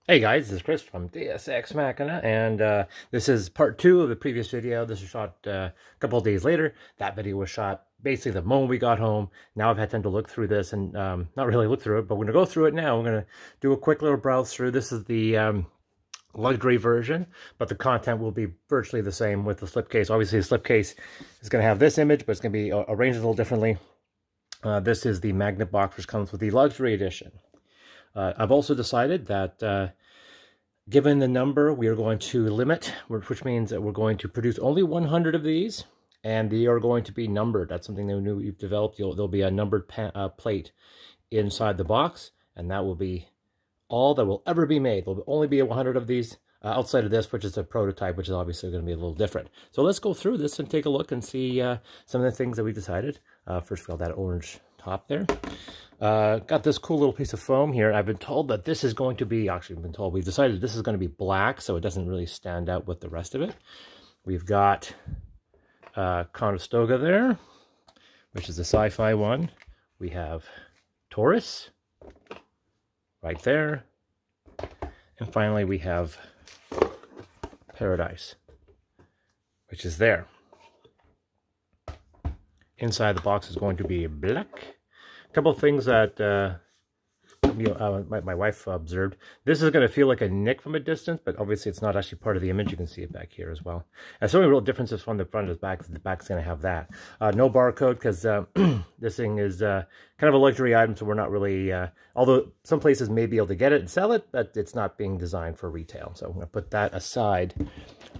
Hey guys, this is Chris from Deus Ex Machina, and this is part 2 of the previous video. This was shot a couple of days later. That video was shot basically the moment we got home. Now I've had time to look through this, and not really look through it, but we're going to go through it now. We're going to do a quick little browse through. This is the luxury version, but the content will be virtually the same with the slipcase. Obviously, the slipcase is going to have this image, but it's going to be arranged a little differently. This is the magnet box, which comes with the luxury edition. I've also decided that given the number, we are going to limit, which means that we're going to produce only 100 of these, and they are going to be numbered. That's something that we've developed. There'll be a numbered plate inside the box, and that will be all that will ever be made. There'll only be 100 of these outside of this, which is a prototype, which is obviously going to be a little different. So let's go through this and take a look and see some of the things that we decided. First of all, that orange top there. Got this cool little piece of foam here. I've been told that this is going to be, actually been told, we've decided this is going to be black, so it doesn't really stand out with the rest of it. We've got Conestoga there, which is the sci-fi one. We have Taurus right there. And finally we have Paradise, which is there. Inside the box is going to be black. A couple of things that my wife observed. This is going to feel like a nick from a distance, but obviously it's not actually part of the image. You can see it back here as well. And so many real differences from the front to the back. The back's going to have that. No barcode, because this thing is kind of a luxury item, so we're not really, although some places may be able to get it and sell it, but it's not being designed for retail. So I'm going to put that aside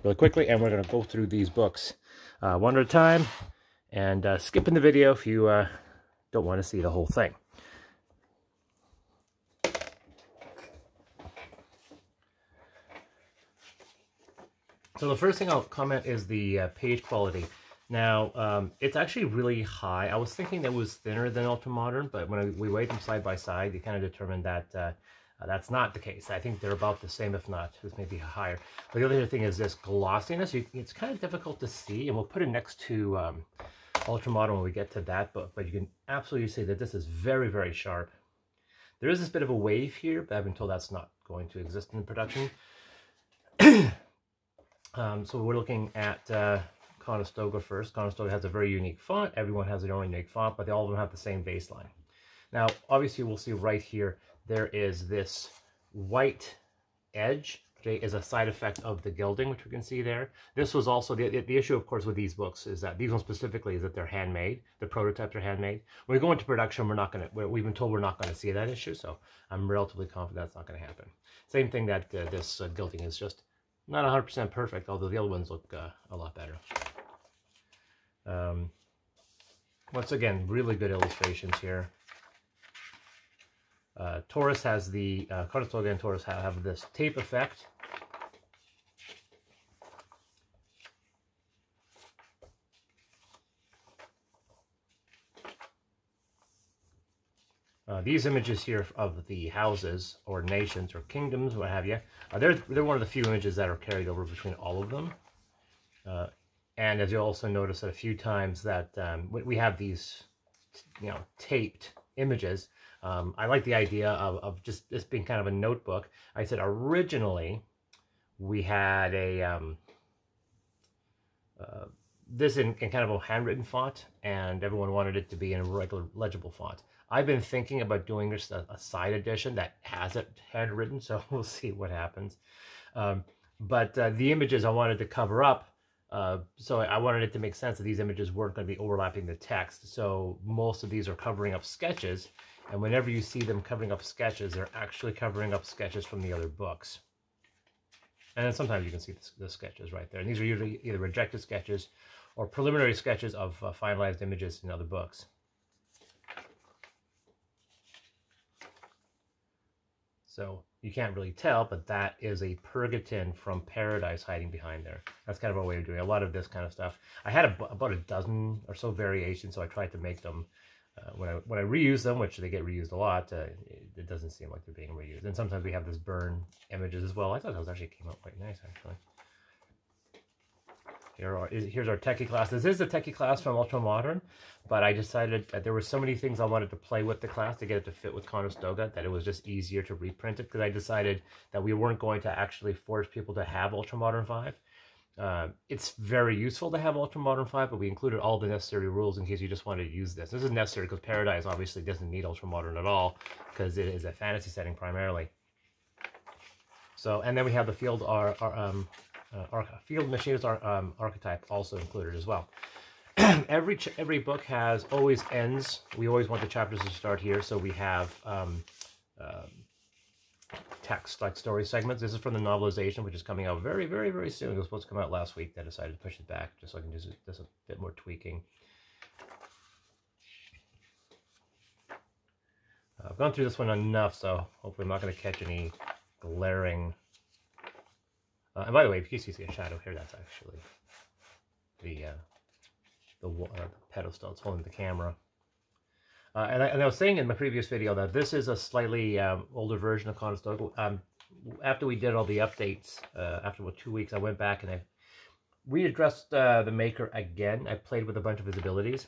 really quickly, and we're going to go through these books one at a time, and skip in the video if you don't want to see the whole thing. So the first thing I'll comment is the page quality. Now, it's actually really high. I was thinking that it was thinner than Ultramodern, but when we weighed them side by side, you kind of determined that that's not the case. I think they're about the same, if not, this may be higher. But the other thing is this glossiness. It's kind of difficult to see, and we'll put it next to Ultramodern when we get to that, but you can absolutely see that this is very, very sharp. There is this bit of a wave here, but I've been told that's not going to exist in production. So we're looking at Conestoga first. Conestoga has a very unique font. Everyone has their own unique font, but they all of them have the same baseline. Now, obviously, we'll see right here, there is this white edge. Is a side effect of the gilding, which we can see there. This was also the issue, of course, with these books is that these ones specifically is that they're handmade. The prototypes are handmade. When we go into production, we've been told we're not going to see that issue, so I'm relatively confident that's not going to happen. Same thing that this gilding is just not 100% perfect, although the other ones look a lot better. Once again, really good illustrations here. Taurus has the Conestoga and Taurus have this tape effect. These images here of the houses or nations or kingdoms, what have you, they're one of the few images that are carried over between all of them. And as you also notice that a few times that we have these, taped images. I like the idea of just this being kind of a notebook. I said originally we had a this in kind of a handwritten font, and everyone wanted it to be in a regular legible font. I've been thinking about doing just a side edition that has it handwritten, so we'll see what happens. But the images I wanted to cover up, so I wanted it to make sense that these images weren't going to be overlapping the text. So most of these are covering up sketches, and whenever you see them covering up sketches, they're actually covering up sketches from the other books. And then sometimes you can see the sketches right there. And these are usually either rejected sketches or preliminary sketches of finalized images in other books. So you can't really tell, but that is a Purgatin from Paradise hiding behind there. That's kind of a way of doing a lot of this kind of stuff. I had about a dozen or so variations, so I tried to make them. When I reuse them, which they get reused a lot, it doesn't seem like they're being reused. And sometimes we have this burn images as well. I thought those actually came out quite nice, actually. Here's our techie class. This is the techie class from Ultra Modern, but I decided that there were so many things I wanted to play with the class to get it to fit with Conestoga that it was just easier to reprint it, because I decided that we weren't going to actually force people to have Ultra Modern 5. It's very useful to have Ultra Modern 5, but we included all the necessary rules in case you just wanted to use this. This is necessary because Paradise obviously doesn't need Ultra Modern at all, because it is a fantasy setting primarily. So, and then we have the field field machinist archetype also included as well. Every book has always ends. We always want the chapters to start here, so we have text, like story segments. This is from the novelization, which is coming out very, very, very soon. It was supposed to come out last week. I decided to push it back just so I can do just a bit more tweaking. I've gone through this one enough, so hopefully I'm not going to catch any glaring. And by the way, if you see a shadow here, that's actually the pedestal. It's holding the camera. And I was saying in my previous video that this is a slightly older version of Conestoga. After we did all the updates, after about 2 weeks, I went back and I readdressed the Maker again. I played with a bunch of his abilities.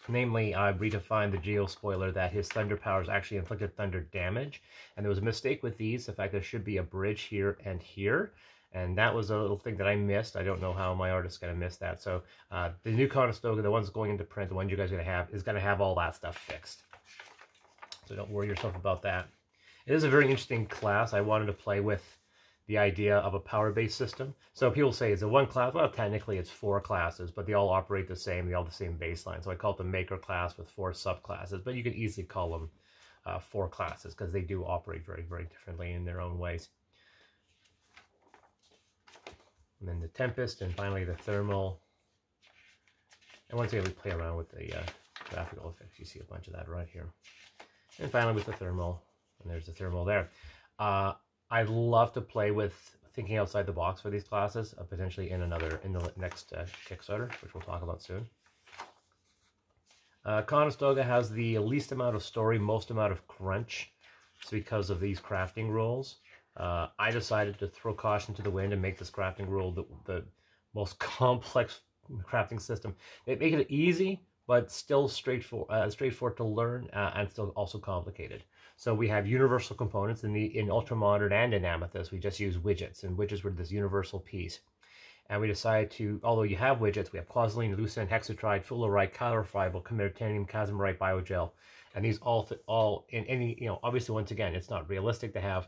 Namely, I redefined the Geo spoiler that his thunder powers actually inflicted thunder damage. And there was a mistake with these. The fact there should be a bridge here and here. And that was a little thing that I missed. I don't know how my artist's going to miss that. So the new Conestoga, the one's going into print, the one you guys are going to have, is going to have all that stuff fixed. So don't worry yourself about that. It is a very interesting class. I wanted to play with the idea of a power-based system. So people say, is it one class? Well, technically it's 4 classes, but they all operate the same. They all have the same baseline. So I call it the Maker class with 4 subclasses. But you could easily call them 4 classes because they do operate very, very differently in their own ways. And then the Tempest, and finally the Thermal. And once again, we play around with the graphical effects. You see a bunch of that right here. And finally with the Thermal, and there's the Thermal there. I'd love to play with thinking outside the box for these classes, potentially in the next Kickstarter, which we'll talk about soon. Conestoga has the least amount of story, most amount of crunch. It's because of these crafting rules. I decided to throw caution to the wind and make this crafting rule the most complex crafting system. They make it easy, but still straightforward to learn, and still also complicated. So we have universal components in Ultra Modern and in Amethyst. We just use widgets, and widgets were this universal piece. And we decided to, although you have widgets, we have quasoline, lucent, hexatride, fullerite, calorifiable, chimerium, chasmorite, biogel, and these all in any, obviously once again, it's not realistic to have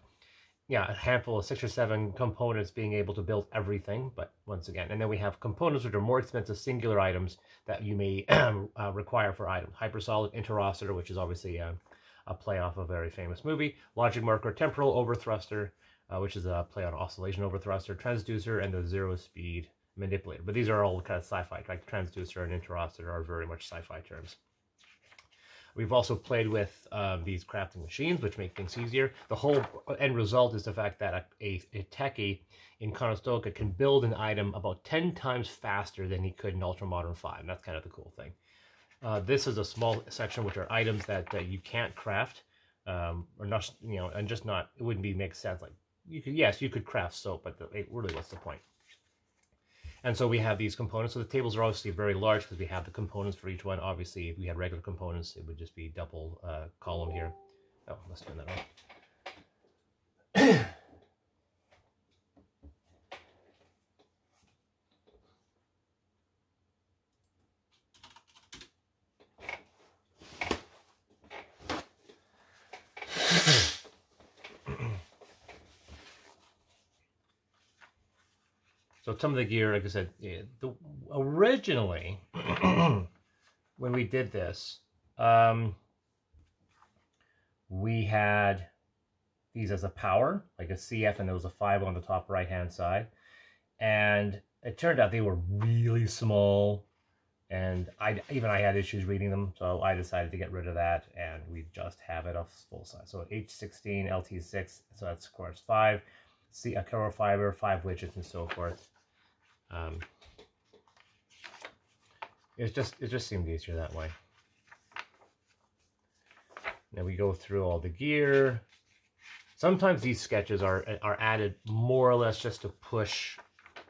a handful of 6 or 7 components being able to build everything, but once again, and then we have components which are more expensive singular items that you may require for items. Hypersolid, interocitor, which is obviously a play off a very famous movie. Logic marker, temporal overthruster, which is a play on oscillation overthruster, transducer, and the zero speed manipulator. But these are all kind of sci-fi, like transducer and interocitor are very much sci-fi terms. We've also played with these crafting machines, which make things easier. The whole end result is the fact that a techie in Conestoga can build an item about 10 times faster than he could in Ultra Modern 5. And that's kind of the cool thing. This is a small section, which are items that you can't craft, or not, and just not. It wouldn't make sense. Like you could craft soap, but really, what's the point? And so we have these components. So the tables are obviously very large because we have the components for each one. Obviously, if we had regular components, it would just be double column here. Oh, let's turn that on. So some of the gear, like I said, originally, when we did this, we had these as a power, like a CF, and there was a 5 on the top right-hand side. And it turned out they were really small, and I had issues reading them, so I decided to get rid of that, and we just have it a full size. So H16, LT6, so that's of course 5, a cover fiber, 5 widgets, and so forth. It just seemed easier that way. Now we go through all the gear. Sometimes these sketches are added more or less just to push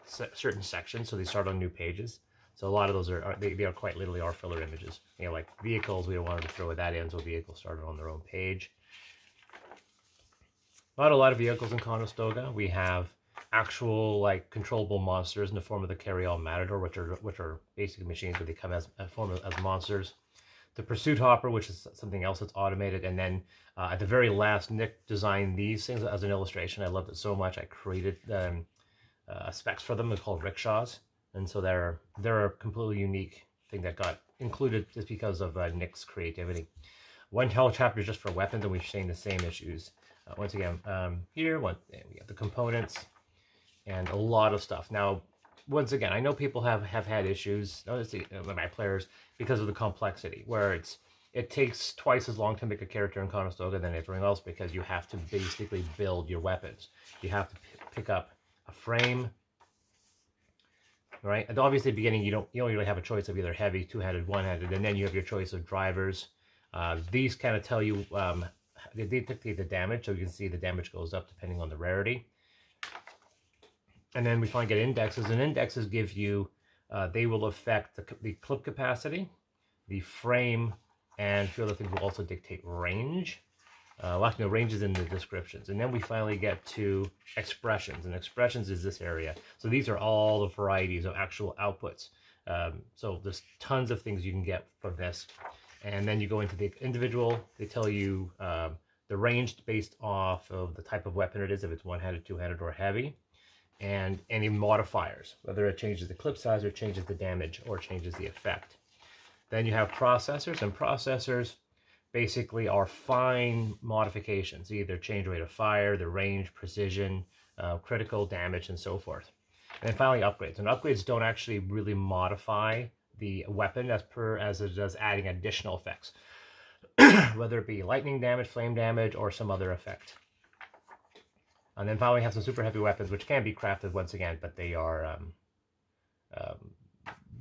certain sections, so they start on new pages. So a lot of those they are quite literally are filler images. You know, like vehicles, we don't want to throw that in, so vehicles started on their own page. Not a lot of vehicles in Conestoga. We have actual like controllable monsters in the form of the Carry-On Matador, which are basically machines where they come as a form as monsters. The Pursuit Hopper, which is something else that's automated, and then at the very last, Nick designed these things as an illustration. I loved it so much. I created specs for them. They're called rickshaws, and so they're a completely unique thing that got included just because of Nick's creativity. One whole chapter just for weapons, and we've seen the same issues. Once again, here we have the components and a lot of stuff. Now, once again, I know people have had issues, my players, because of the complexity, where it takes twice as long to make a character in Conestoga than everything else, because you have to basically build your weapons. You have to pick up a frame, right? And obviously, at the beginning, you don't really have a choice of either heavy, two-handed, one-handed, and then you have your choice of drivers. These kind of tell you, they dictate the damage, so you can see the damage goes up depending on the rarity. And then we finally get indexes, and indexes give you, they will affect the clip capacity, the frame, and a few other things will also dictate range. Well, actually, no, range is in the descriptions. And then we finally get to expressions, and expressions is this area. So these are all the varieties of actual outputs. So there's tons of things you can get from this. And then you go into the individual, they tell you the range based off of the type of weapon it is, if it's one-handed, two-handed, or heavy, and any modifiers, whether it changes the clip size or changes the damage or changes the effect. Then you have processors, and processors basically are fine modifications, either change rate of fire, the range, precision, critical damage, and so forth. And then finally upgrades, and upgrades don't actually really modify the weapon as it does adding additional effects, whether it be lightning damage, flame damage, or some other effect. And then finally we have some super heavy weapons, which can be crafted once again, but they are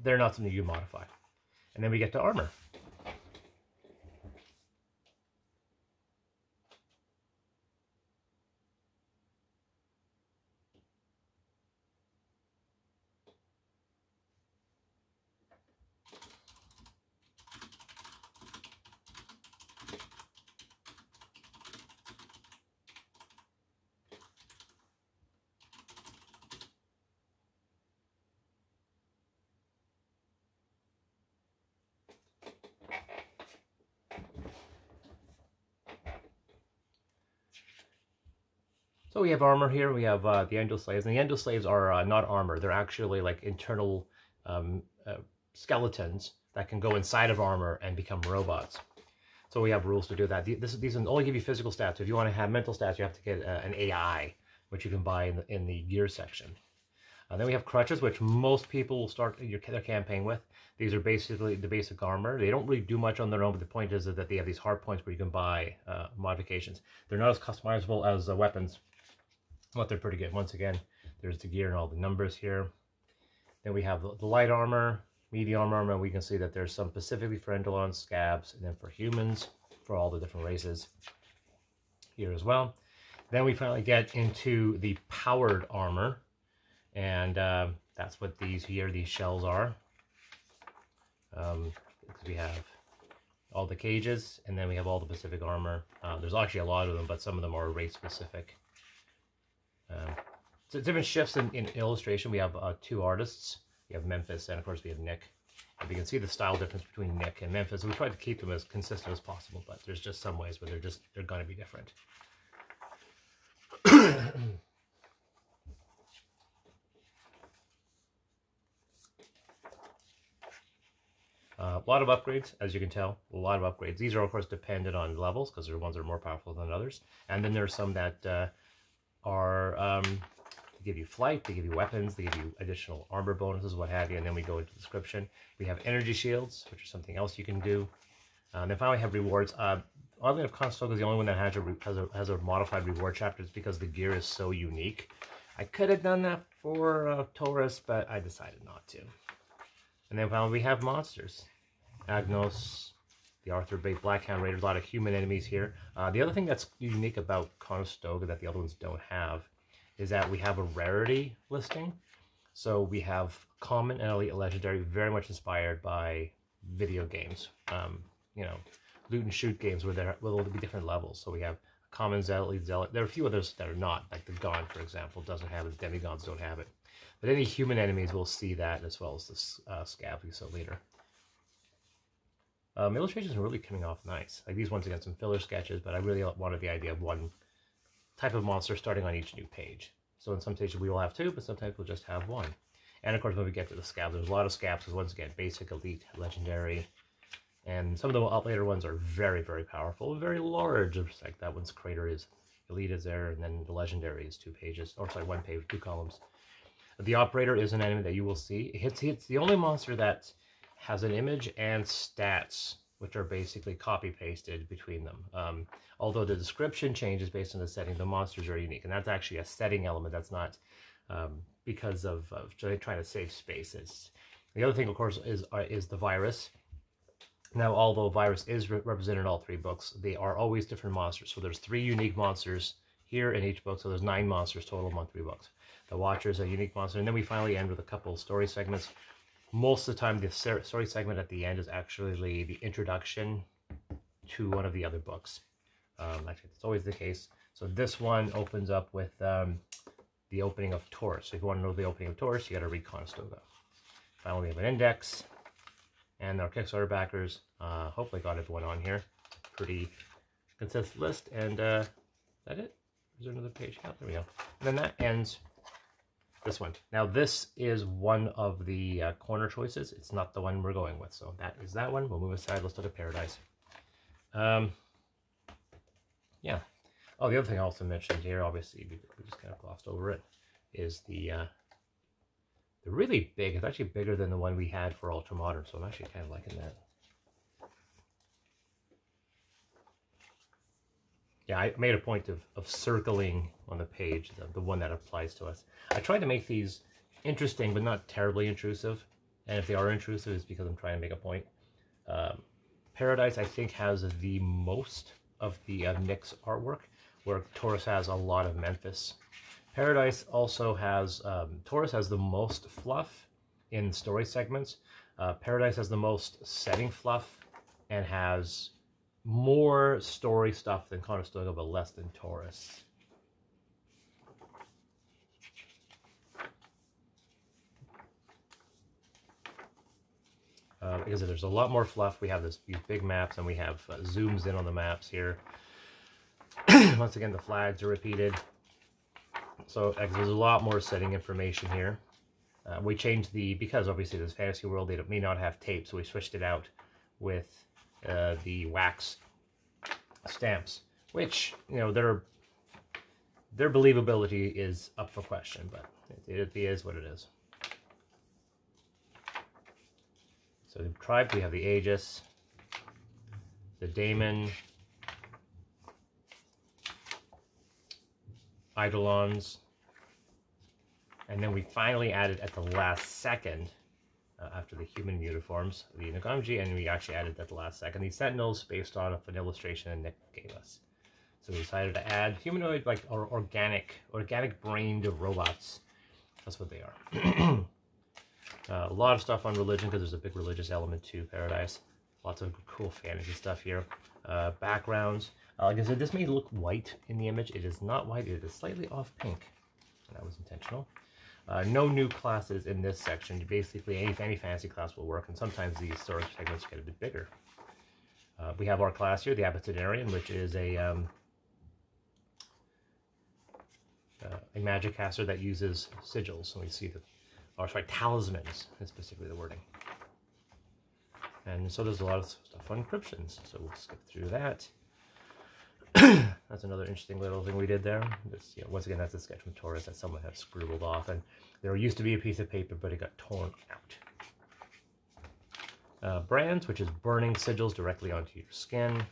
they're not something you modify. And then we get to armor. So we have armor here. We have the Angel Slaves, and the Angel Slaves are not armor. They're actually like internal skeletons that can go inside of armor and become robots. So we have rules to do that. These only give you physical stats. If you want to have mental stats, you have to get an AI, which you can buy in the gear section. Then we have crutches, which most people will start their campaign with. These are basically the basic armor. They don't really do much on their own, but the point is that they have these hard points where you can buy modifications. They're not as customizable as weapons, but they're pretty good. Once again, there's the gear and all the numbers here. Then we have the light armor, medium armor, and we can see that there's some specifically for Endolons, scabs, and then for humans, for all the different races here as well. Then we finally get into the powered armor, and that's what these shells are. We have all the cages, and then we have all the specific armor. There's actually a lot of them, but some of them are race specific. So different shifts in illustration. We have two artists. We have Memphis, and of course we have Nick. And you can see the style difference between Nick and Memphis. We try to keep them as consistent as possible, but there's just some ways where they're going to be different. A lot of upgrades, as you can tell, a lot of upgrades. These are, of course, dependent on levels, because there are ones that are more powerful than others. And then there are some that are they give you flight, they give you weapons, they give you additional armor bonuses, what have you. And then we go into the description. We have energy shields, which is something else you can do. And then finally we have rewards. Oddly enough, Conestoga is the only one that has a modified reward chapter. It's because the gear is so unique. I could have done that for Taurus, but I decided not to. And then finally we have monsters. Agnos, the Arthur Bait, Blackhound Raiders, a lot of human enemies here. The other thing that's unique about Conestoga that the other ones don't have is that we have a rarity listing. So we have common and elite and legendary, very much inspired by video games. You know, loot and shoot games where there will be different levels. So we have common, zealot, zealot. There are a few others that are not, like the god, for example, doesn't have it. The demigods don't have it. But any human enemies will see that, as well as the scab we saw later. Illustrations are really coming off nice. Like these ones, again, some filler sketches, but I really wanted the idea of one type of monster starting on each new page. So in some stages we will have two, but sometimes we'll just have one. And of course, when we get to the scab, there's a lot of scabs, because once again, basic, elite, legendary, and some of the later ones are very, very powerful, very large. Like that one's crater is elite is there, and then the legendary is 2 pages, or sorry, 1 page, 2 columns. The operator is an enemy that you will see. It's the only monster that has an image and stats, which are basically copy-pasted between them. Although the description changes based on the setting, the monsters are unique, and that's actually a setting element. That's not because of trying to save spaces. The other thing, of course, is the virus. Now, although virus is represented in all 3 books, they are always different monsters. So there's 3 unique monsters here in each book, so there's 9 monsters total among 3 books. The Watcher is a unique monster, and then we finally end with a couple of story segments. Most of the time, the story segment at the end is actually the introduction to one of the other books. Actually, it's always the case. So this one opens up with the opening of Taurus. So if you want to know the opening of Taurus, you got to read Conestoga. Finally, we have an index, and our Kickstarter backers. Hopefully got everyone on here. Pretty consistent list, and is that it? Is there another page? Yeah, there we go. And then that ends this one. Now this is one of the corner choices. It's not the one we're going with. So that is that one. We'll move aside. Let's look at Paradise. Yeah. Oh, the other thing I also mentioned here, obviously we just kind of glossed over it, is the really big. It's actually bigger than the one we had for Ultramodern. So I'm actually kind of liking that. Yeah, I made a point of circling on the page the one that applies to us. I tried to make these interesting, but not terribly intrusive. And if they are intrusive, it's because I'm trying to make a point. Paradise, I think, has the most of the Nyx artwork, where Taurus has a lot of Memphis. Paradise also has, Taurus has the most fluff in story segments. Paradise has the most setting fluff and has more story stuff than Conestoga, but less than Taurus. Because there's a lot more fluff. We have these big maps, and we have zooms in on the maps here. Once again, the flags are repeated. So there's a lot more setting information here. We changed because obviously this fantasy world, they may not have tape, so we switched it out with the wax stamps, which, you know, their believability is up for question, but it is what it is. So the tribe, we have the Aegis, the Daemon, Eidolons, and then we finally added at the last second, after the human uniforms, the Nagamji, and we actually added at the last second the Sentinels based on an illustration that Nick gave us. So we decided to add humanoid, like, or organic-brained robots. That's what they are. A lot of stuff on religion, because there's a big religious element to Paradise. Lots of cool fantasy stuff here. Backgrounds. Like I said, this may look white in the image. It is not white. It is slightly off pink. And that was intentional. No new classes in this section. Basically, any fantasy class will work, and sometimes these storage segments get a bit bigger. We have our class here, the Abyssinian, which is a magic caster that uses sigils. And we see that, or sorry, talismans is specifically the wording. And so there's a lot of stuff on encryptions. So we'll skip through that. That's another interesting little thing we did there. This, you know, once again, that's a sketch from Taurus that someone had scribbled off, and there used to be a piece of paper, but it got torn out. Brands, which is burning sigils directly onto your skin.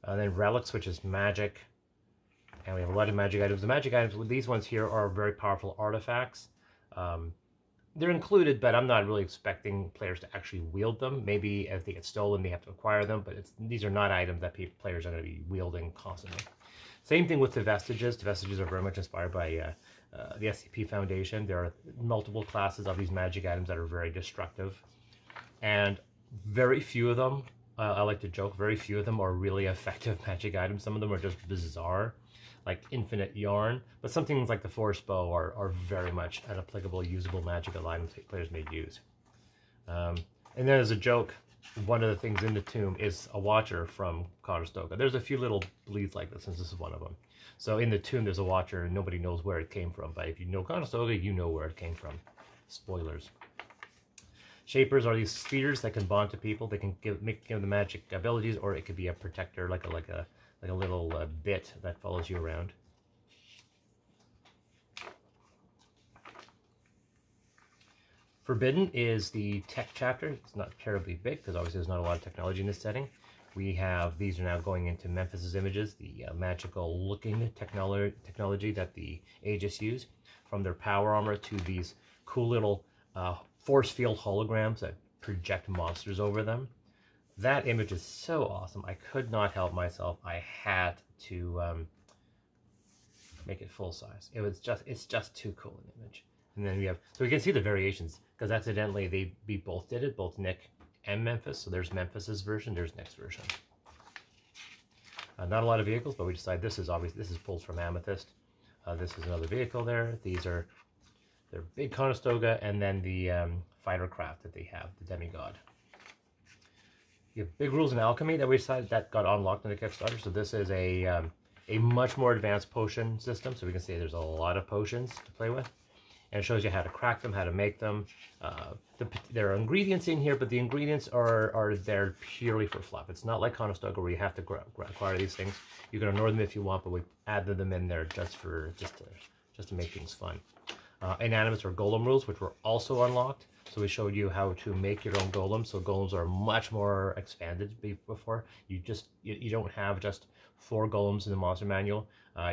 Then relics, which is magic, and we have a lot of magic items. The magic items, these ones here, are very powerful artifacts. they're included, but I'm not really expecting players to actually wield them. Maybe if they get stolen, they have to acquire them, but these are not items that players are going to be wielding constantly. Same thing with the vestiges. The vestiges are very much inspired by the SCP Foundation. There are multiple classes of these magic items that are very destructive, and very few of them, I like to joke, very few of them are really effective magic items. Some of them are just bizarre, like infinite yarn, but some things like the force bow are very much an applicable, usable magical item that players may use. And then as a joke, one of the things in the tomb is a watcher from Conestoga. There's a few little bleeds like this, and this is one of them. So in the tomb there's a watcher and nobody knows where it came from, but if you know Conestoga, you know where it came from. Spoilers. Shapers are these spheres that can bond to people. They can give them magic abilities, or it could be a protector, like a little bit that follows you around. Forbidden is the tech chapter. It's not terribly big because obviously there's not a lot of technology in this setting. We have, these are now going into Memphis's images, the magical looking technology that the Aegis use, from their power armor to these cool little force field holograms that project monsters over them. That image is so awesome. I could not help myself. I had to make it full size. It's just too cool an image. And then we have, so we can see the variations, because accidentally we both did it, both Nick and Memphis. So there's Memphis's version, there's Nick's version. Not a lot of vehicles, but we decided this is pulled from Amethyst. This is another vehicle there. They're big Conestoga, and then the fighter craft that they have, the demigod. You have big rules in alchemy that we decided that got unlocked in the Kickstarter. So this is a much more advanced potion system. So we can see there's a lot of potions to play with. And it shows you how to crack them, how to make them. There are ingredients in here, but the ingredients are there purely for fluff. It's not like Conestoga where you have to acquire these things. You can ignore them if you want, but we added them in there just to make things fun. Inanimates or golem rules, which were also unlocked. So we showed you how to make your own golems. So golems are much more expanded before. You don't have just 4 golems in the monster manual.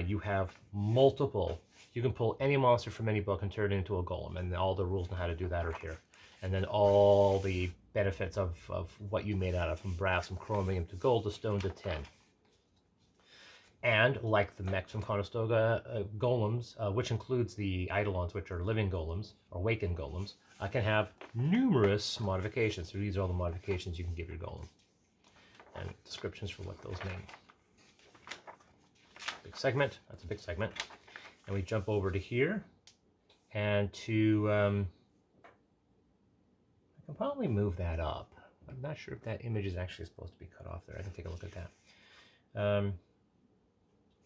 You have multiple. You can pull any monster from any book and turn it into a golem, and all the rules on how to do that are here. And then all the benefits of what you made out of, from brass, from chromium to gold to stone to tin. And like the mechs from Conestoga, golems, which includes the eidolons, which are living golems, or awakened golems, can have numerous modifications. So these are all the modifications you can give your golem. And descriptions for what those mean. Big segment, that's a big segment. And we jump over to here, and to, I can probably move that up. I'm not sure if that image is actually supposed to be cut off there. I can take a look at that.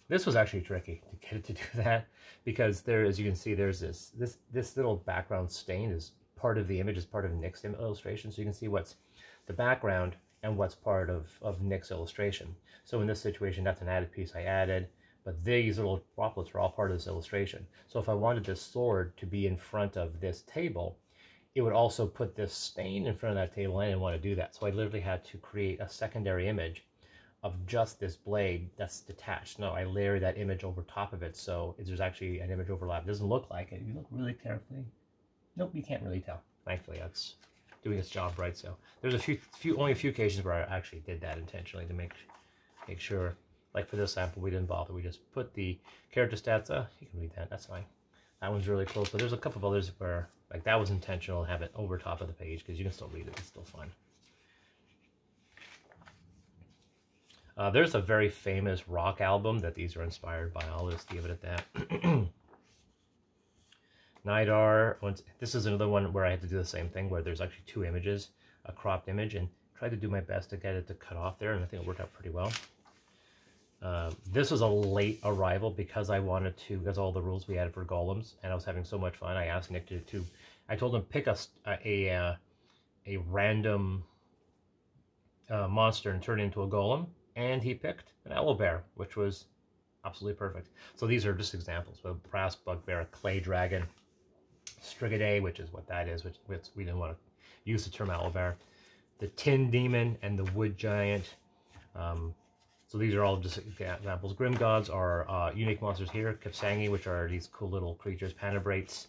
This was actually tricky to get it to do that, because there, as you can see, there's this little background stain is part of the image, is part of Nick's illustration. So you can see what's the background and what's part of Nick's illustration. So in this situation, that's an added piece I added. But these little droplets are all part of this illustration. So if I wanted this sword to be in front of this table, it would also put this stain in front of that table, and I didn't want to do that. So I literally had to create a secondary image of just this blade that's detached. No, I layer that image over top of it, so there's actually an image overlap. It doesn't look like it. You look really carefully. Nope, you can't really tell. Thankfully, that's doing its job right. So there's only a few occasions where I actually did that intentionally to make sure. Like for this sample, we didn't bother. We just put the character stats. You can read that. That's fine. That one's really close. But there's a couple of others where, like, that was intentional to have it over top of the page, because you can still read it. It's still fun. There's a very famous rock album that these are inspired by. I'll just leave it at that. Nidar. This is another one where I had to do the same thing, where there's actually 2 images, a cropped image, and tried to do my best to get it to cut off there, and I think it worked out pretty well. This was a late arrival because because all the rules we added for golems, and I was having so much fun. I asked Nick I told him pick a random monster and turn it into a golem, and he picked an owlbear, which was absolutely perfect. So these are just examples: a brass bugbear, a clay dragon, Strigidae, which is what that is, which we didn't want to use the term owlbear, the tin demon, and the wood giant. So these are all just examples. Grim gods are unique monsters here. Kipsangi, which are these cool little creatures. Panabrates,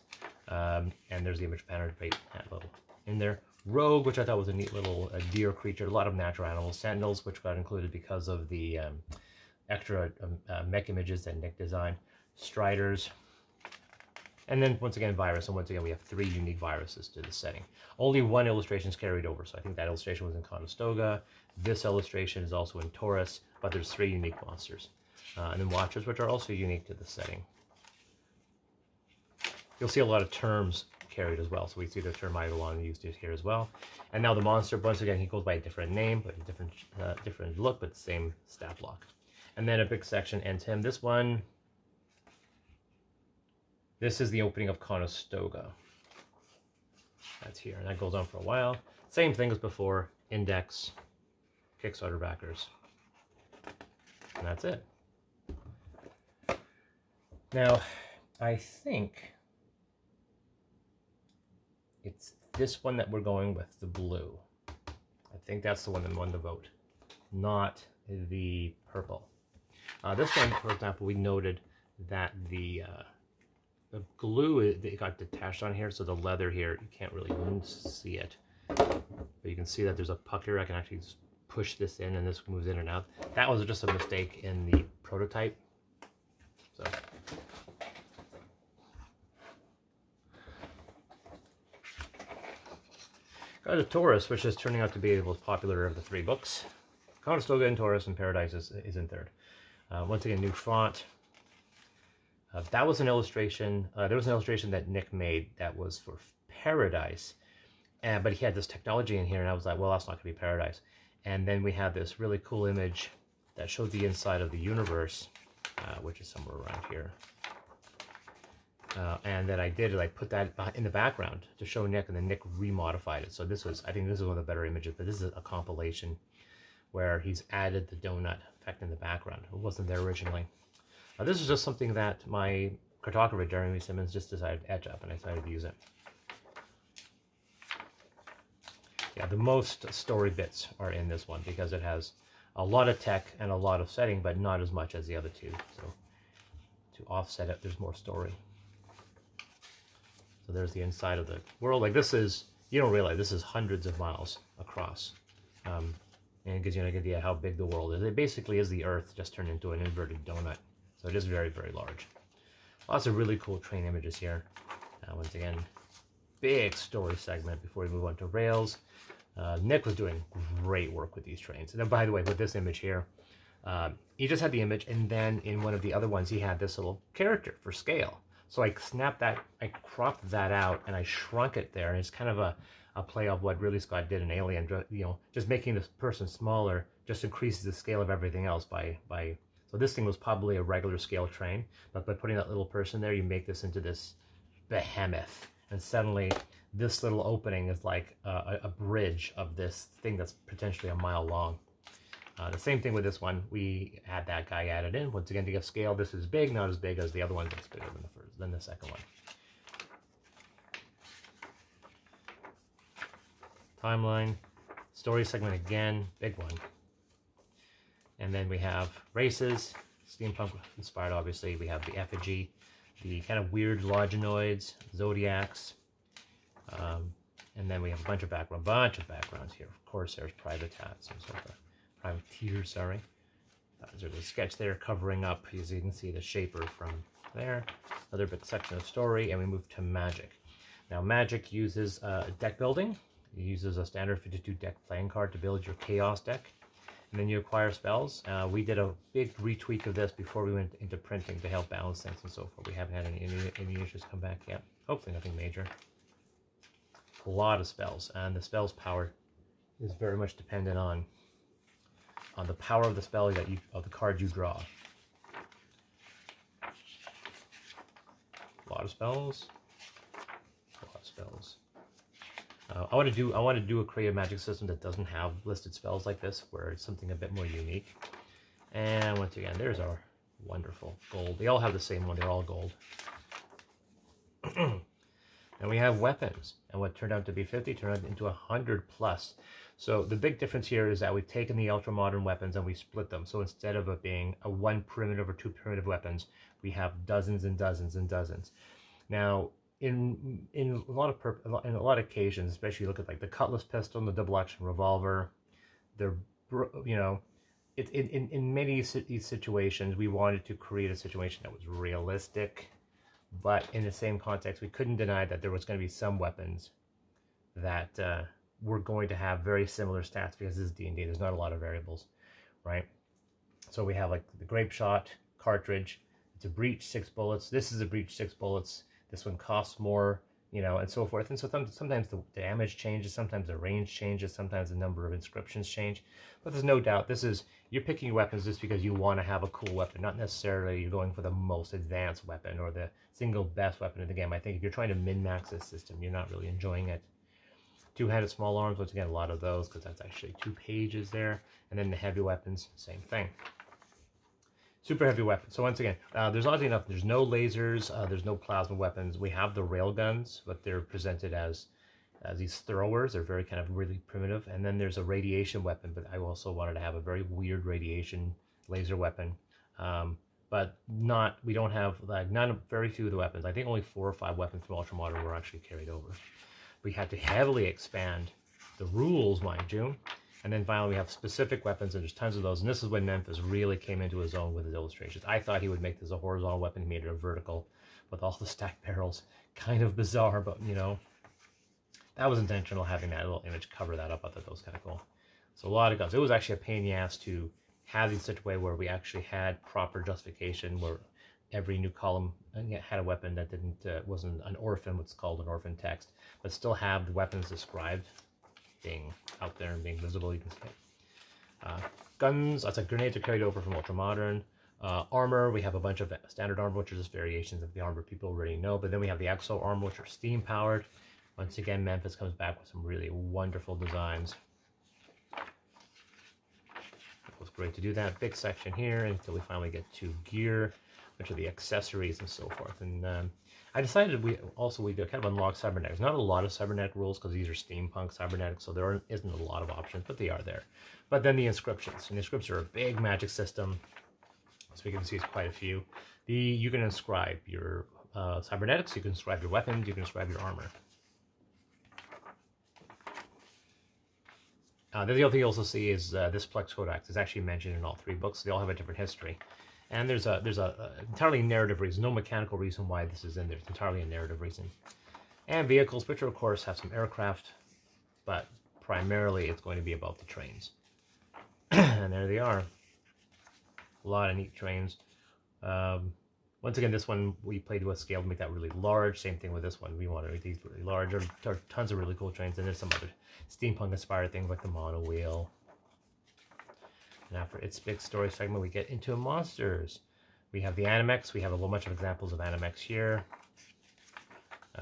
And there's the image pattern right that little in there. Rogue, which I thought was a neat little deer creature. A lot of natural animals. Sentinels, which got included because of the extra mech images that Nick designed. Striders. And then once again, virus. And once again, we have 3 unique viruses to the setting. Only 1 illustration is carried over. So I think that illustration was in Conestoga. This illustration is also in Taurus, but there's 3 unique monsters. And then Watchers, which are also unique to the setting. You'll see a lot of terms carried as well. So we see the term Eidolon used here as well. And now the monster, once again, he goes by a different name, but a different look, but the same stat block. And then a big section ends him. This one, this is the opening of Conestoga. That's here, and that goes on for a while. Same thing as before, index, Kickstarter backers, and that's it. Now, I think it's this one that we're going with, the blue. I think that's the one that won the vote, not the purple. This one, for example, we noted that the glue, it got detached on here, so the leather here, you can't really see it. But you can see that there's a puck here. I can actually just push this in and this moves in and out. That was just a mistake in the prototype. So. Got a Taurus, which is turning out to be the most popular of the 3 books. Conestoga and Taurus, and Paradise is in 3rd. Once again, new font. That was an illustration. There was an illustration that Nick made that was for Paradise, but he had this technology in here, and I was like, well, that's not going to be Paradise. And then we had this really cool image that showed the inside of the universe, which is somewhere around here. And then I put that in the background to show Nick, and then Nick remodified it. So this was, I think this is one of the better images, but this is a compilation where he's added the donut effect in the background. It wasn't there originally. This is just something that my cartographer, Jeremy Simmons, just decided to etch up, and I decided to use it. Yeah, the most story bits are in this one because it has a lot of tech and a lot of setting, but not as much as the other 2. So to offset it, there's more story. So there's the inside of the world. Like this is, you don't realize this is hundreds of miles across. And it gives you an idea how big the world is. It basically is the Earth just turned into an inverted donut. So it is very, very large. Lots of really cool train images here. Once again, big story segment before we move on to rails. Nick was doing great work with these trains. And then, by the way, with this image here, he just had the image, and then in one of the other ones, he had this little character for scale. So I snapped that, I cropped that out, and I shrunk it there. And it's kind of a play of what Ridley Scott did in Alien. You know, just making this person smaller just increases the scale of everything else by so this thing was probably a regular scale train, but by putting that little person there, you make this into this behemoth. And suddenly, this little opening is like a bridge of this thing that's potentially a mile long. The same thing with this one. We had that guy added in. Once again, to give scale, this is big, not as big as the other one, but it's bigger than the second one. Timeline, story segment again, big one. And then we have races, steampunk inspired, obviously. We have the effigy, the kind of weird loginoids, zodiacs, and then we have a bunch of backgrounds here. Of course, there's private hats and so forth. Privateer, sorry. There's a sketch there covering up, as you can see, the shaper from there. Another big section of story, and we move to magic. Now, magic uses deck building. It uses a standard 52 deck playing card to build your chaos deck. And then you acquire spells. We did a big retweak of this before we went into printing to help balance things and so forth. We haven't had any issues come back yet. Hopefully nothing major. A lot of spells, and the spell's power is very much dependent on the power of the spell that of the card you draw. A lot of spells. A lot of spells. I want to do a creative magic system that doesn't have listed spells like this, where it's something a bit more unique. And once again, there's our wonderful gold. They all have the same one. They're all gold. And we have weapons, and what turned out to be 50 turned out into 100 plus. So the big difference here is that we've taken the ultra modern weapons and we split them. So instead of it being a 1 primitive or 2 primitive weapons, we have dozens and dozens and dozens. Now, in a lot of occasions, especially look at like the cutlass pistol and the double action revolver, they're, you know, in many these situations, we wanted to create a situation that was realistic, but in the same context, we couldn't deny that there was going to be some weapons that were going to have very similar stats because this is D&D. There's not a lot of variables, right? So we have like the grape shot cartridge. It's a breach 6 bullets. This is a breach 6 bullets. This one costs more, you know, and so forth. And so sometimes the damage changes, sometimes the range changes, sometimes the number of inscriptions change. But there's no doubt you're picking weapons just because you want to have a cool weapon, not necessarily you're going for the most advanced weapon or the single best weapon in the game. I think if you're trying to min-max this system, you're not really enjoying it. Two-handed small arms, once again, a lot of those because that's actually 2 pages there. And then the heavy weapons, same thing. Super heavy weapons. So once again, there's oddly enough, there's no lasers, there's no plasma weapons. We have the rail guns, but they're presented as these throwers. They're very kind of really primitive. And then there's a radiation weapon, but I also wanted to have a very weird radiation laser weapon. But we don't have, like, very few of the weapons. I think only 4 or 5 weapons from Ultramodern were actually carried over. We had to heavily expand the rules, mind you. And then finally we have specific weapons, and there's tons of those. And this is when Memphis really came into his own with his illustrations. I thought he would make this a horizontal weapon. He made it a vertical with all the stacked barrels. Kind of bizarre, but, you know, that was intentional, having that little image cover that up. I thought that was kind of cool. So a lot of guns. It was actually a pain in the ass to have these such a way where we actually had proper justification, where every new column had a weapon that wasn't an orphan, what's called an orphan text, but still have the weapons described being out there and being visible. You can see it. Guns, that's like grenades are carried over from Ultramodern. Armor, we have a bunch of standard armor, which are just variations of the armor people already know, but then we have the exo armor, which are steam powered. Once again, Memphis comes back with some really wonderful designs. It was great to do that. Big section here until we finally get to gear, which are the accessories and so forth. And I decided we do kind of unlock cybernetics. Not a lot of cybernetic rules because these are steampunk cybernetics, so there isn't a lot of options, but they are there. But then the inscriptions. And the inscriptions are a big magic system. So we can see it's quite a few. You can inscribe your cybernetics, you can inscribe your weapons, you can inscribe your armor. The other thing you also see is this Plex Codex is actually mentioned in all 3 books. They all have a different history. And there's a entirely narrative reason, no mechanical reason why this is in there. It's entirely a narrative reason. And vehicles, which of course have some aircraft, but primarily it's going to be about the trains. And there they are. A lot of neat trains. Once again, this one we played with scale to make that really large. Same thing with this one. We want to make these really large. There are tons of really cool trains, and there's some other steampunk inspired things like the monowheel. Now for its big story segment, we get into monsters. We have the Animex. We have a whole bunch of examples of Animex here.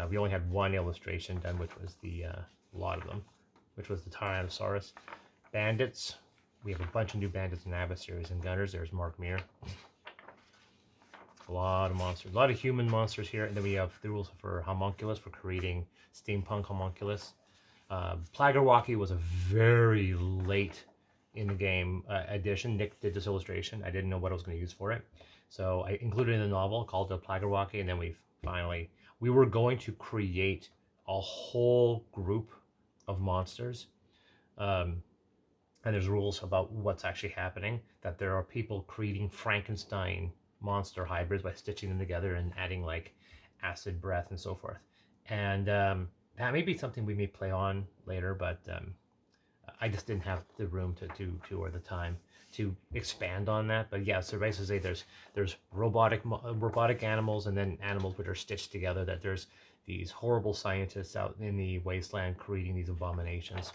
We only had 1 illustration done, which was a lot of them, which was the Tyrannosaurus. Bandits. We have a bunch of new bandits in adversaries and gunners. There's Mark Meir. A lot of monsters. A lot of human monsters here. And then we have the rules for homunculus, for creating steampunk homunculus. Plagarwaki was a very late in the game edition. Nick did this illustration. I didn't know what I was going to use for it, so I included it in the novel, called it Plagarwaki, and then we were going to create a whole group of monsters, and there's rules about what's actually happening, that there are people creating Frankenstein monster hybrids by stitching them together and adding like acid breath and so forth, and that may be something we may play on later, but I just didn't have the room to or the time to expand on that. But yeah, so basically there's robotic animals, and then animals which are stitched together, that there's these horrible scientists out in the wasteland creating these abominations.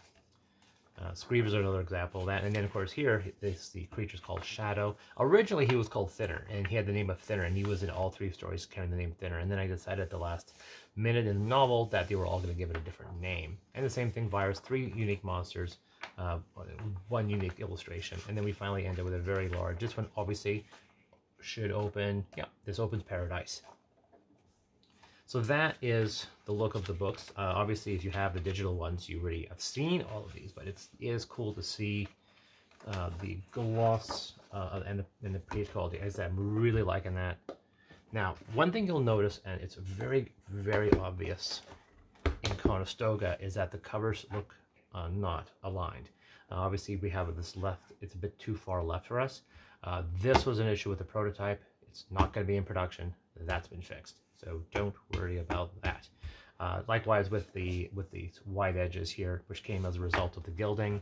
Screevers are another example of that. And then of course here is the creature's called Shadow. Originally he was called Thinner, and he had the name of Thinner, and he was in all 3 stories carrying the name Thinner. And then I decided at the last minute in the novel that they were all going to give it a different name. And the same thing, Virus, 3 unique monsters, 1 unique illustration. And then we finally ended with a very large, this one obviously should open, yeah, this opens Paradise. So that is the look of the books. Obviously, if you have the digital ones, you already have seen all of these, but it is cool to see the gloss and the page quality. I'm really liking that. Now, one thing you'll notice, and it's very, very obvious in Conestoga, is that the covers look not aligned. Obviously, we have this left, it's a bit too far left for us. This was an issue with the prototype. It's not going to be in production. That's been fixed, so don't worry about that. Likewise with these wide edges here, which came as a result of the gilding.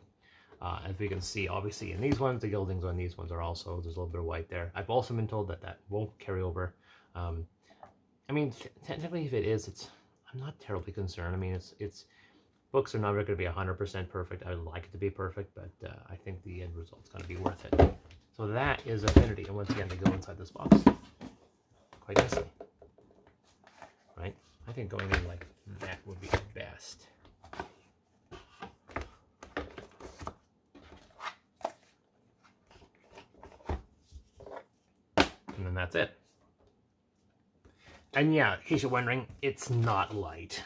As we can see, obviously in these ones, the gildings on these ones are also, there's a little bit of white there. I've also been told that that won't carry over. I mean, technically if it is, I'm not terribly concerned. I mean, books are never going to be 100% perfect. I would like it to be perfect, but I think the end result's going to be worth it. So that is Affinity, and once again, they go inside this box quite nicely, right? I think going in like that would be the best. And then that's it. And yeah, in case you're wondering, it's not light.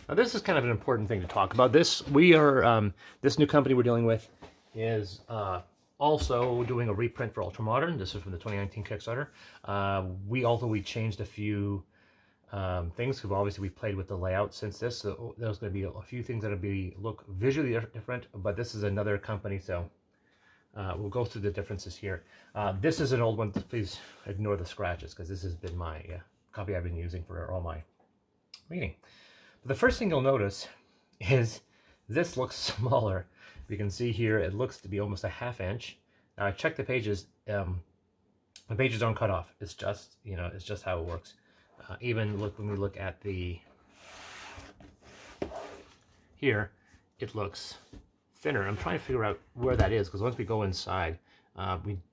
Now this is kind of an important thing to talk about. This new company we're dealing with is also doing a reprint for Ultramodern. This is from the 2019 Kickstarter. We changed a few things, because obviously we played with the layout since this, so there's going to be a few things that'll look visually different, but this is another company, so we'll go through the differences here. This is an old one. Please ignore the scratches, because this has been my copy I've been using for all my reading. But the first thing you'll notice is this looks smaller. You can see here it looks to be almost a ½ inch. Now I checked the pages. The pages aren't cut off. It's just, it's just how it works. Even when we look at here, it looks thinner. I'm trying to figure out where that is, because once we go inside,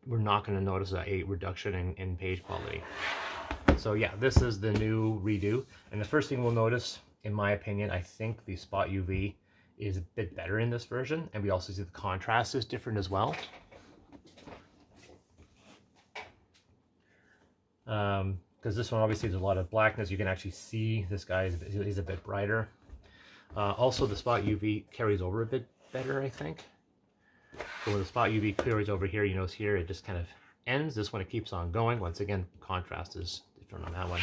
we're not going to notice a reduction in page quality. So yeah, this is the new redo. And the first thing we'll notice, in my opinion, I think the Spot UV is a bit better in this version. And we also see the contrast is different as well. Because this one, obviously, there's a lot of blackness. You can actually see this guy is a bit brighter. Also, the Spot UV carries over a bit better, I think. So when the Spot UV carries over here, you notice here it just kind of ends. This one, it keeps on going. Once again, contrast is different on that one.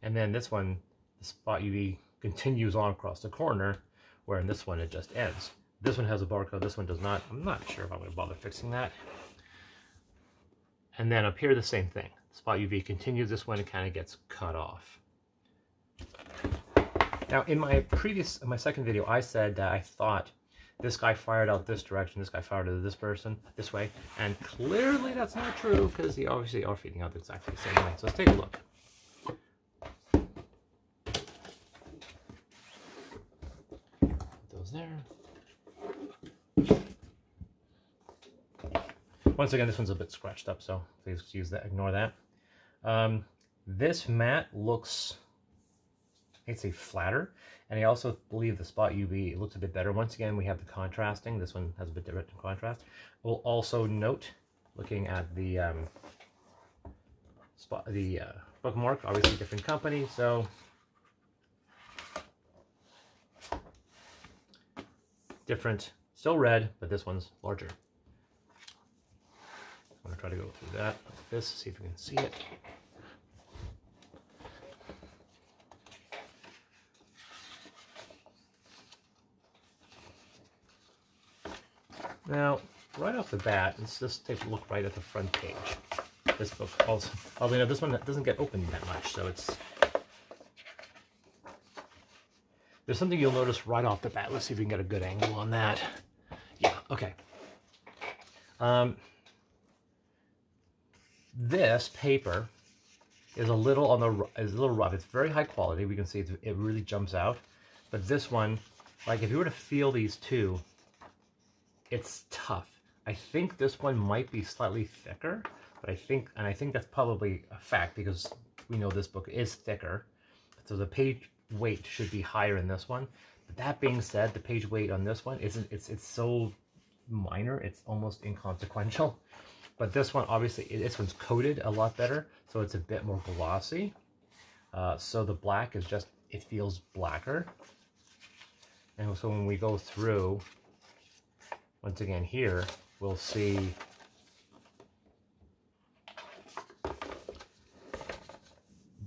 And then this one, the Spot UV continues on across the corner, where in this one it just ends. This one has a barcode, this one does not. I'm not sure if I'm going to bother fixing that. And then up here, the same thing. Spot UV continues, this one, it kind of gets cut off. Now, in my second video, I said that I thought this guy fired out this direction, this guy fired out this way, and clearly that's not true, because they obviously are feeding out exactly the same way. So let's take a look. Put those there. Once again, this one's a bit scratched up, so please ignore that. This matte looks, I'd say, flatter, and I also believe the Spot UV looks a bit better. Once again, we have the contrasting. This one has a bit different contrast. We'll also note, looking at the bookmark, obviously different company, so different, still red, but this one's larger. I'm going to try to go through that like this, see if we can see it. Now, right off the bat, let's just take a look right at the front page. This book also, although this one doesn't get opened that much, so there's something you'll notice right off the bat. Let's see if we can get a good angle on that. Yeah, okay. This paper is a little rough. It's very high quality. We can see it really jumps out. But this one, like if you were to feel these two, it's tough. I think this one might be slightly thicker, but I think that's probably a fact, because we know this book is thicker. So the page weight should be higher in this one. But that being said, the page weight on this one it's so minor, it's almost inconsequential. But this one, obviously, this one's coated a lot better, so it's a bit more glossy. So the black is just, it feels blacker. And so when we go through, once again here, we'll see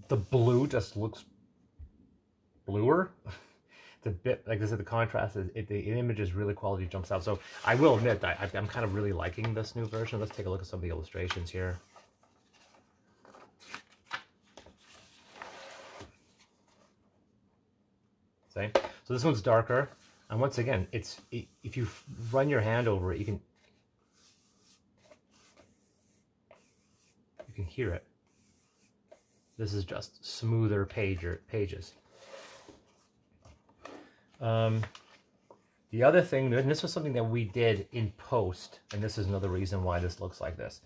the blue just looks bluer. It's a bit, like I said, the contrast, the image is really quality, jumps out. So I will admit that I'm kind of really liking this new version. Let's take a look at some of the illustrations here. See? So this one's darker. And once again, if you run your hand over it, you can hear it. This is just smoother pages. The other thing, and this was something that we did in post, and this is another reason why this looks like this.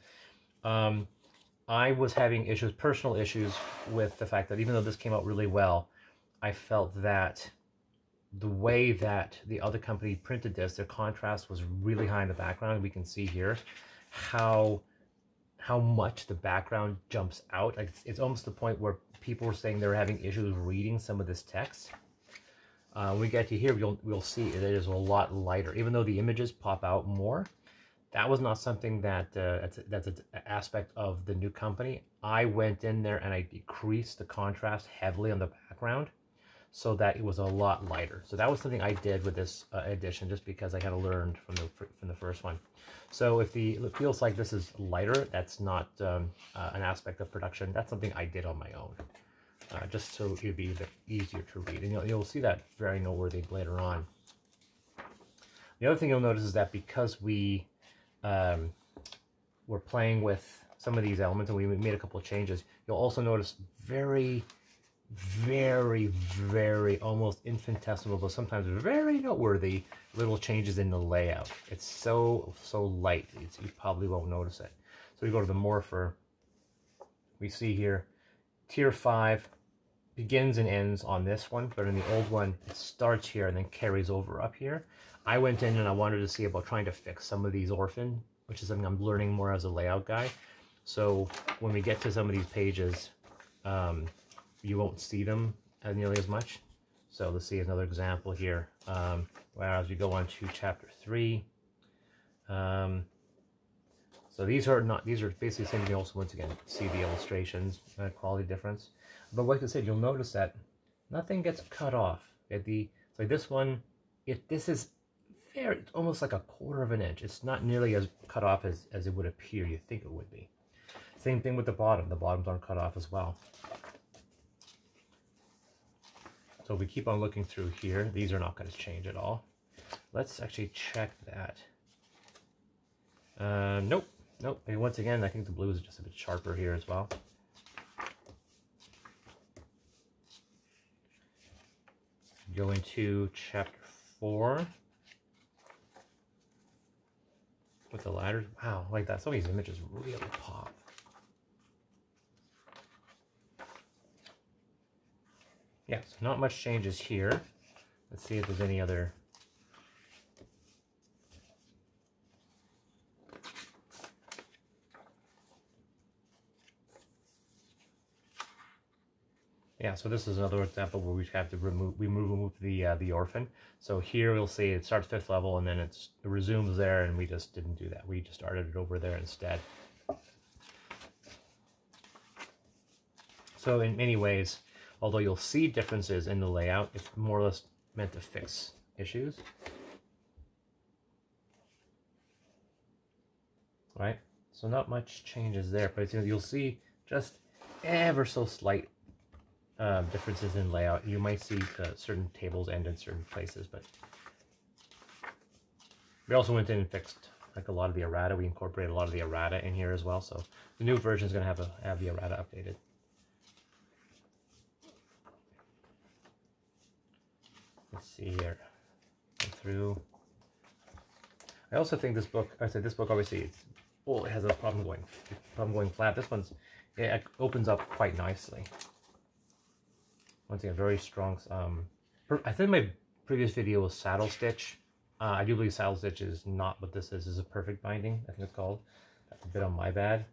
I was having issues, personal issues, with the fact that even though this came out really well, I felt that the way that the other company printed this, their contrast was really high in the background. We can see here how much the background jumps out. Like it's almost the point where people were saying they were having issues reading some of this text. When we get to here, we'll see it is a lot lighter. Even though the images pop out more, that was not something that that's an aspect of the new company. I went in there and I decreased the contrast heavily on the background so that it was a lot lighter. So that was something I did with this edition, just because I kind of learned from the first one. So if it feels like this is lighter, that's not an aspect of production. That's something I did on my own, just so it'd be a bit easier to read. And you'll see that very noteworthy later on. The other thing you'll notice is that because we were playing with some of these elements and we made a couple of changes, you'll also notice very almost infinitesimal, but sometimes very noteworthy little changes in the layout. It's so light, you probably won't notice it. So we go to the morpher. We see here tier 5 begins and ends on this one, but in the old one it starts here and then carries over up here. I went in and I wanted to see about trying to fix some of these orphan, which is something I'm learning more as a layout guy. So when we get to some of these pages, you won't see them nearly as much. So let's see another example here. As we go on to chapter 3. So these are basically the same thing. You also once again see the illustrations, quality difference. But like I said, you'll notice that nothing gets cut off. Like this one, this is it's almost like a quarter of an inch. It's not nearly as cut off as it would appear you think it would be. Same thing with the bottom. The bottoms aren't cut off as well. So we keep on looking through here. These are not going to change at all. Let's actually check that. Nope. And once again, I think the blue is just a bit sharper here as well. Go into chapter 4 with the ladders. Wow, like that. Some of these images really pop. Yeah, so not much changes here. Let's see if there's any other. Yeah, so this is another example where we have to remove the orphan. So here we'll see it starts 5th level and then it resumes there, and we just didn't do that. We just started it over there instead. So in many ways, although you'll see differences in the layout, it's more or less meant to fix issues. Right? So not much changes there, but you'll see just ever so slight differences in layout. You might see certain tables end in certain places, but we also went in and fixed like a lot of the errata. We incorporated a lot of the errata in here as well, so the new version is going to have the errata updated. Let's see here. Go through. I also think this book, obviously it has a problem going flat. This it opens up quite nicely. Once again, very strong. I think my previous video was saddle stitch. I do believe saddle stitch is not what this is. This is a perfect binding, I think it's called. That's a bit on my bad.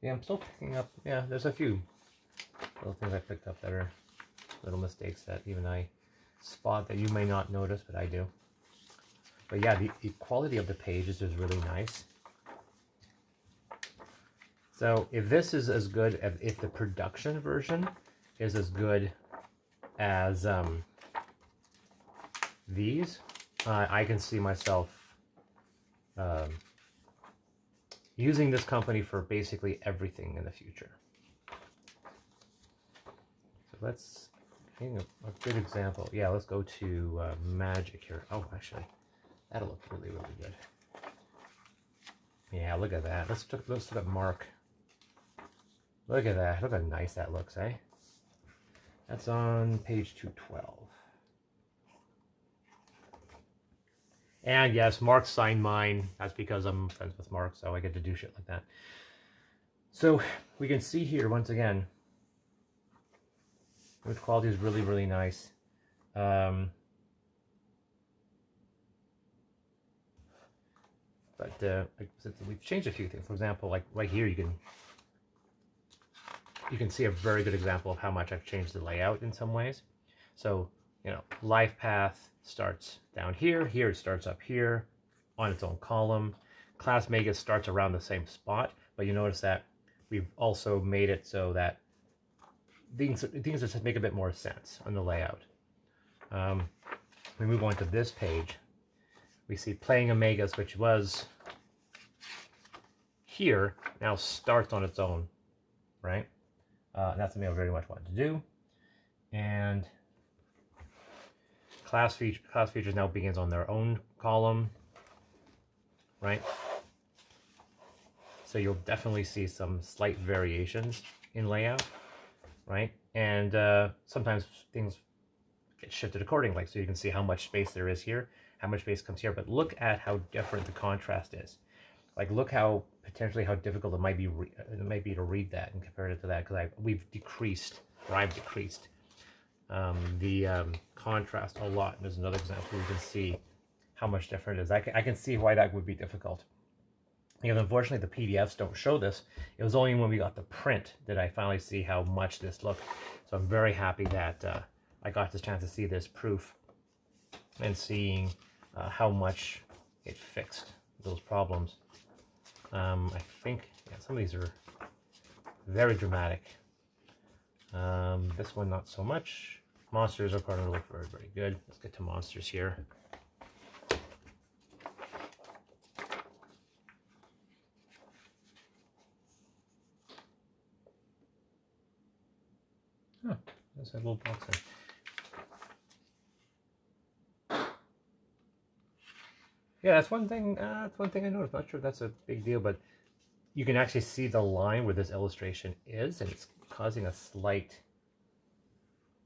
Yeah, I'm still picking up. Yeah, there's a few little things I picked up that are little mistakes that even I spot that you may not notice, but I do. But yeah, the quality of the pages is really nice. So if this is as good, if the production version is as good as these, I can see myself using this company for basically everything in the future. So let's, a good example. Yeah, let's go to Magic here. Oh, actually, that'll look really, really good. Yeah, look at that. Let's look at Mark. Look at that. Look how nice that looks, eh? That's on page 212. And yes, Mark signed mine. That's because I'm friends with Mark, so I get to do shit like that. So we can see here, once again, the quality is really, really nice. But we've changed a few things. For example, like right here, you can see a very good example of how much I've changed the layout in some ways. So, you know, life path starts down here. Here it starts up here on its own column. Class Mega starts around the same spot, but you notice that we've also made it so that things just make a bit more sense on the layout. We move on to this page. We see Playing Omegas, which was here, now starts on its own, right? That's something I very much wanted to do. And class features now begins on their own column, right? So you'll definitely see some slight variations in layout, right? And sometimes things get shifted accordingly, so you can see how much space there is here, how much space comes here. But look at how different the contrast is. Like, look how potentially how difficult it might be to read that and compare it to that, because I've decreased the contrast a lot. And there's another example you can see how much different it is. I can see why that would be difficult. Because unfortunately the PDFs don't show this. It was only when we got the print that I finally see how much this looked. So I'm very happy that I got this chance to see this proof and seeing how much it fixed those problems. I think, yeah, some of these are very dramatic. This one not so much. Monsters are going to look very, very good. Let's get to monsters here. Huh, there's a little box in. Yeah, that's one thing. That's one thing I noticed. Not sure if that's a big deal, but you can actually see the line where this illustration is, and it's causing a slight.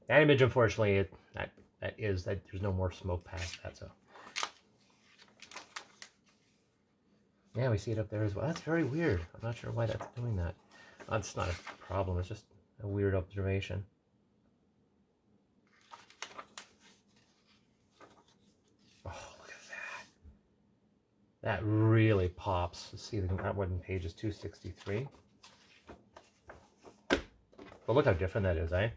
That image, unfortunately, that there's no more smoke past that. So yeah, we see it up there as well. That's very weird. I'm not sure why that's doing that. That's not a problem. It's just a weird observation. That really pops. Let's see, that one page is 263. But look how different that is, eh?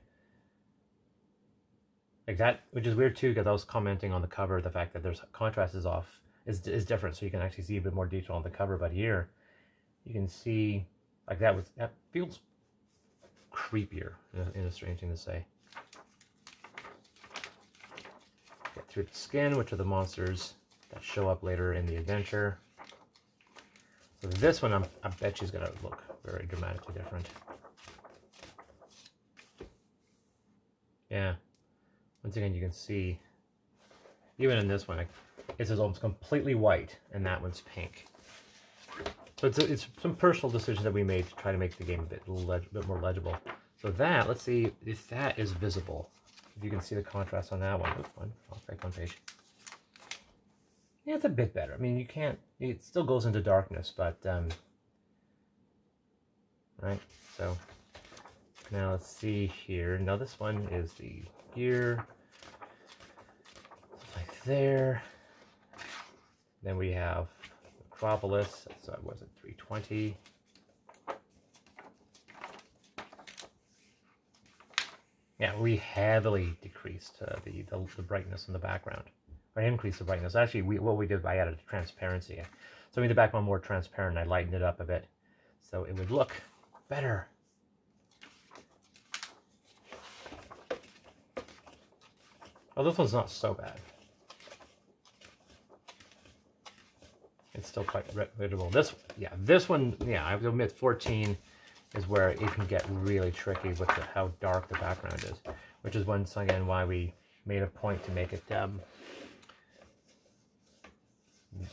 Like that, which is weird too, because I was commenting on the cover, the fact that there's contrast is off, is different, so you can actually see a bit more detail on the cover. But here, you can see, like that feels creepier, in a strange thing to say. Get through the skin, which are the monsters that show up later in the adventure. So this one, I bet she's gonna look very dramatically different. Yeah, once again, you can see, even in this one, it's almost completely white, and that one's pink. So it's some personal decisions that we made to try to make the game a bit more legible. So that, let's see if that is visible. If you can see the contrast on that one. Oops, one page. Yeah, it's a bit better. I mean, you can't, it still goes into darkness, but, right, so, now let's see here. Now this one is the gear, like there. Then we have Acropolis, so was it 320? Yeah, we heavily decreased the brightness in the background, or increased the brightness. Actually, what we did, I added transparency. So I made the background more transparent. I lightened it up a bit, so it would look better. Oh, this one's not so bad. It's still quite readable. This one, yeah, I would admit 14 is where it can get really tricky with how dark the background is, which is once again why we made a point to make it,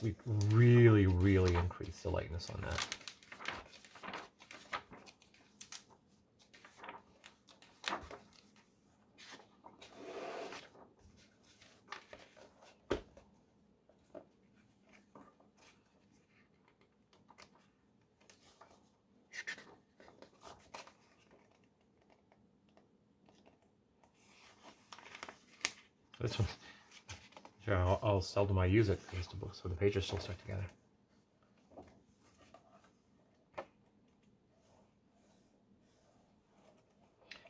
we really, really increase the lightness on that. This one, sure, I'll seldom use it because the book, so the pages still stuck together.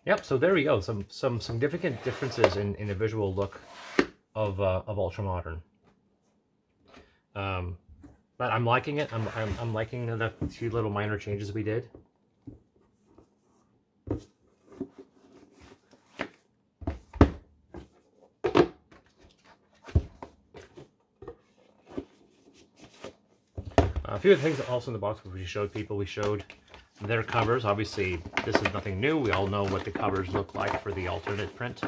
Yep. So there we go. Some significant differences in the visual look of Ultramodern. But I'm liking it. I'm liking the few little minor changes we did. A few of the things also in the box we showed people, we showed their covers. Obviously, this is nothing new. We all know what the covers look like for the alternate print.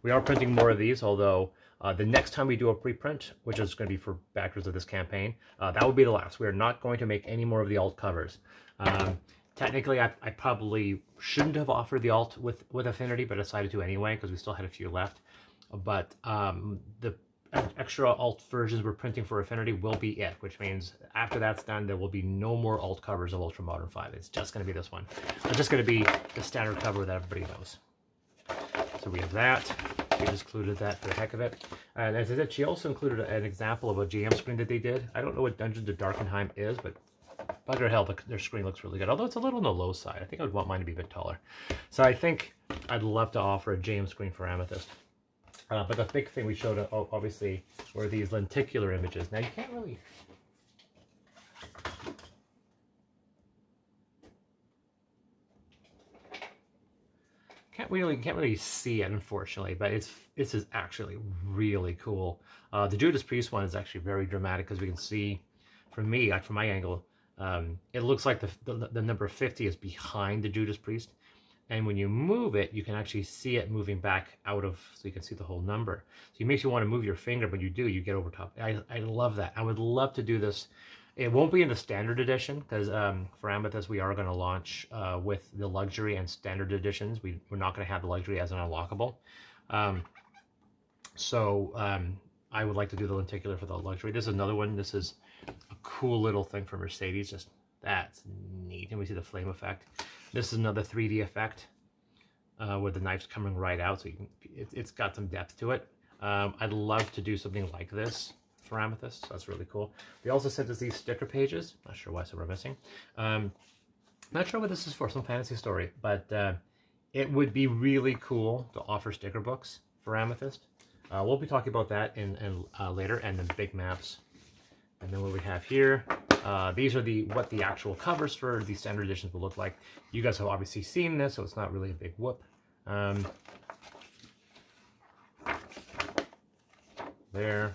We are printing more of these, although the next time we do a preprint, which is going to be for backers of this campaign, that will be the last. We are not going to make any more of the alt covers. Technically, I probably shouldn't have offered the alt with Affinity, but I decided to anyway because we still had a few left. But the extra alt versions we're printing for Affinity will be it, which means after that's done, there will be no more alt covers of Ultramodern 5. It's just going to be this one. It's just going to be the standard cover that everybody knows. So we have that. She just included that for the heck of it. And as I said, she also included an example of a GM screen that they did. I don't know what Dungeons of Darkenheim is, but bugger hell, their screen looks really good. Although it's a little on the low side. I think I would want mine to be a bit taller. So I think I'd love to offer a GM screen for Amethyst. But the big thing we showed, obviously, were these lenticular images. Now, you can't really see it, unfortunately, but this is actually really cool. The Judas Priest one is actually very dramatic, because we can see, from me, like from my angle, it looks like the number 50 is behind the Judas Priest. And when you move it, you can actually see it moving back out of, so you can see the whole number. So it makes you want to move your finger, but you do, you get over top. I love that. I would love to do this. It won't be in the standard edition, because for Amethyst, we are going to launch with the luxury and standard editions. We're not going to have the luxury as an unlockable. I would like to do the lenticular for the luxury. This is another one. This is a cool little thing for Mercedes. Just, that's neat. And we see the flame effect. This is another 3D effect where the knife's coming right out, so you can, it's got some depth to it. I'd love to do something like this for Amethyst, so that's really cool. They also sent us these sticker pages. Not sure why, so we're missing. Not sure what this is for, some fantasy story, but it would be really cool to offer sticker books for Amethyst. We'll be talking about that in later, and then big maps. And then what we have here, these are what the actual covers for the standard editions will look like. You guys have obviously seen this, so it's not really a big whoop. There.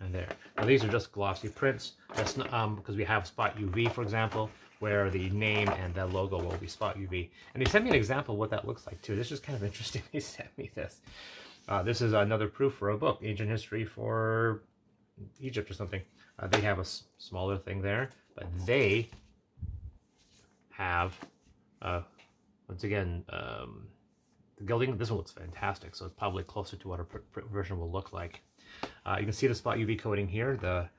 And there. Now these are just glossy prints. That's not, because we have Spot UV, for example, where the name and the logo will be Spot UV. And they sent me an example of what that looks like too. This is kind of interesting. They sent me this. This is another proof for a book, Ancient History for Egypt or something. They have a smaller thing there, but they have, once again, the gilding. This one looks fantastic, so it's probably closer to what our version will look like. You can see the Spot UV coating here. The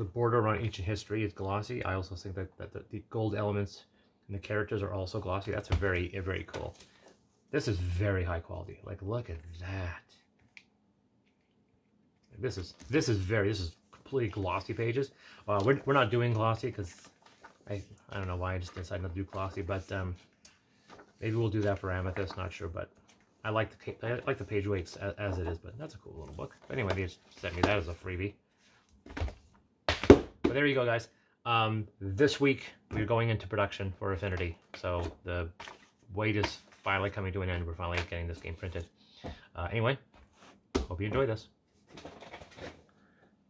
border around Ancient History is glossy. I also think that the gold elements and the characters are also glossy. That's very cool. This is very high quality. Like, look at that. This is completely glossy pages. We're not doing glossy because I don't know why I just decided not to do glossy, but Maybe we'll do that for Amethyst, not sure, but I like the page weights as it is, but that's a cool little book. But anyway, they just sent me that as a freebie. But there you go, guys. This week, we're going into production for Affinity. So the wait is finally coming to an end. We're finally getting this game printed. Anyway, hope you enjoy this.